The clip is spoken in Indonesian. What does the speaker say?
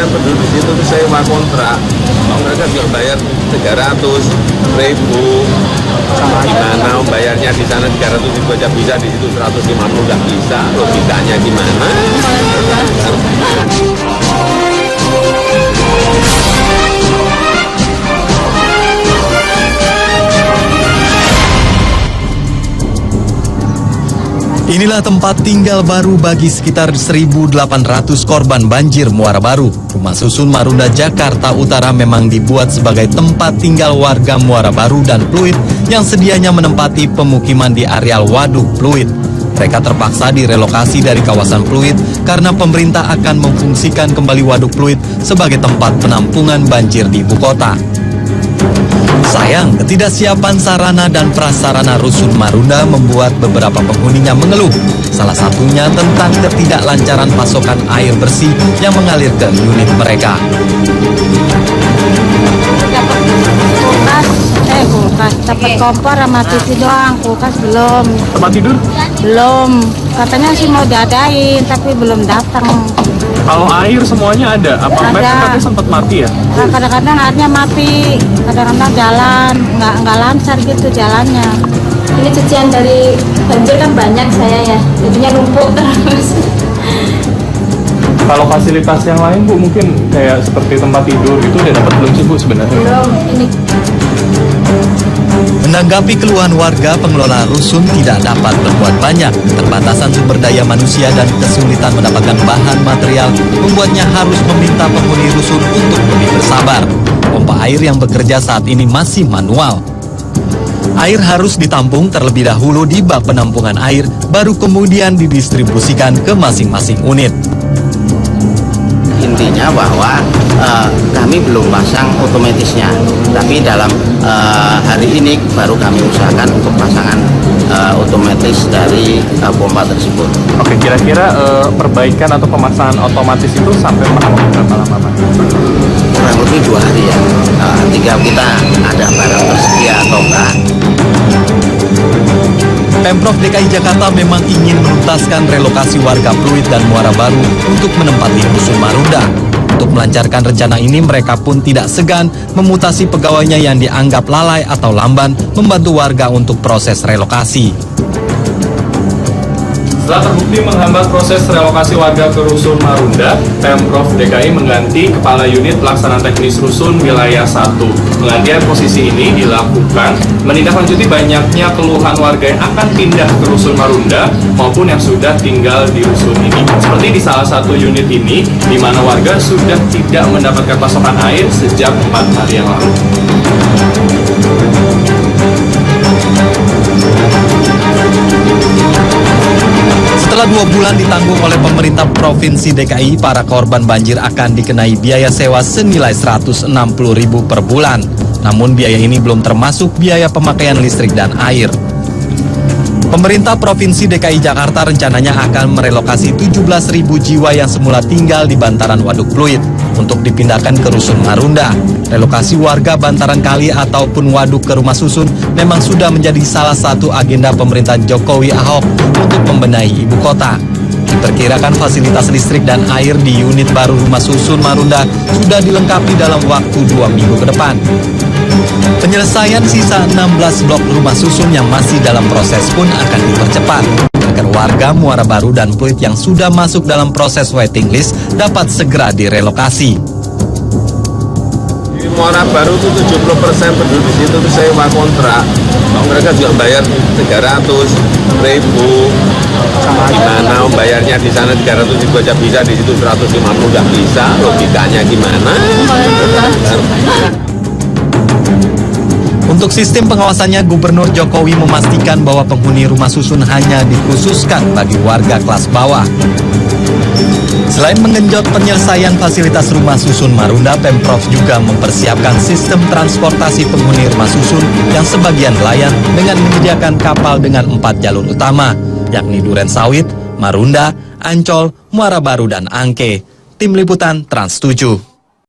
penduduk di situ tuh sewa kontrak. Mereka juga bayar 300.000. Gimana bayarnya di sana 300.000 aja bisa, di situ 150 nggak bisa. Logikanya gimana? Inilah tempat tinggal baru bagi sekitar 1.800 korban banjir Muara Baru. Rumah susun Marunda, Jakarta Utara memang dibuat sebagai tempat tinggal warga Muara Baru dan Pluit yang sedianya menempati pemukiman di areal Waduk Pluit. Mereka terpaksa direlokasi dari kawasan Pluit karena pemerintah akan memfungsikan kembali Waduk Pluit sebagai tempat penampungan banjir di ibu kota. Sayang, ketidaksiapan sarana dan prasarana Rusun Marunda membuat beberapa penghuninya mengeluh. Salah satunya tentang ketidaklancaran pasokan air bersih yang mengalir ke unit mereka. Dapat kompor sama TV doang, kulkas belum. Tempat tidur? Belum. Katanya sih mau diadain, tapi belum datang. Kalau air semuanya ada? Apa mereka katanya sempat mati ya? Nah, kadang-kadang airnya mati, kadang-kadang jalan, nggak lancar gitu jalannya. Ini cucian dari banjir kan banyak saya ya, jadinya numpuk terus. Kalau fasilitas yang lain Bu, mungkin kayak seperti tempat tidur itu udah dapat belum sih Bu sebenarnya? Belum, ini. Menanggapi keluhan warga, pengelola rusun tidak dapat berbuat banyak. Keterbatasan sumber daya manusia dan kesulitan mendapatkan bahan material membuatnya harus meminta penghuni rusun untuk lebih bersabar. Pompa air yang bekerja saat ini masih manual. Air harus ditampung terlebih dahulu di bak penampungan air, baru kemudian didistribusikan ke masing-masing unit. Intinya bahwa kami belum pasang otomatisnya, tapi dalam hari ini baru kami usahakan untuk pasangan otomatis dari pompa tersebut. Oke, kira-kira perbaikan atau pemasangan otomatis itu sampai berapa lama? Kurang lebih 2 hari ya, tinggal kita ada barang tersedia atau enggak. Pemprov DKI Jakarta memang ingin menuntaskan relokasi warga Pluit dan Muara Baru untuk menempati Rusun Marunda. Untuk melancarkan rencana ini, mereka pun tidak segan memutasi pegawainya yang dianggap lalai atau lamban membantu warga untuk proses relokasi. Setelah terbukti menghambat proses relokasi warga ke Rusun Marunda, Pemprov DKI mengganti Kepala Unit Pelaksana Teknis Rusun Wilayah 1. Penggantian posisi ini dilakukan menindaklanjuti banyaknya keluhan warga yang akan pindah ke Rusun Marunda maupun yang sudah tinggal di Rusun ini. Seperti di salah satu unit ini, di mana warga sudah tidak mendapatkan pasokan air sejak 4 hari yang lalu. Setelah 2 bulan ditanggung oleh pemerintah Provinsi DKI, para korban banjir akan dikenai biaya sewa senilai Rp160.000 per bulan. Namun biaya ini belum termasuk biaya pemakaian listrik dan air. Pemerintah Provinsi DKI Jakarta rencananya akan merelokasi 17.000 jiwa yang semula tinggal di bantaran Waduk Pluit untuk dipindahkan ke Rusun Marunda. Relokasi warga bantaran kali ataupun waduk ke rumah susun memang sudah menjadi salah satu agenda pemerintahan Jokowi Ahok untuk membenahi ibu kota. Diperkirakan fasilitas listrik dan air di unit baru rumah susun Marunda sudah dilengkapi dalam waktu 2 minggu ke depan. Penyelesaian sisa 16 blok rumah susun yang masih dalam proses pun akan dipercepat agar warga Muara Baru dan Pluit yang sudah masuk dalam proses waiting list dapat segera direlokasi. Di Muara Baru itu 70% penduduk di situ tuh sewa kontrak. Mereka juga bayar 300.000. Gimana bayarnya di sana 300.000 aja bisa, di situ 150 nggak bisa. Logikanya gimana? Untuk sistem pengawasannya, Gubernur Jokowi memastikan bahwa penghuni rumah susun hanya dikhususkan bagi warga kelas bawah. Selain menggenjot penyelesaian fasilitas rumah susun Marunda, Pemprov juga mempersiapkan sistem transportasi penghuni rumah susun yang sebagian nelayan dengan menyediakan kapal dengan 4 jalur utama, yakni Duren Sawit, Marunda, Ancol, Muara Baru, dan Angke. Tim Liputan Trans 7.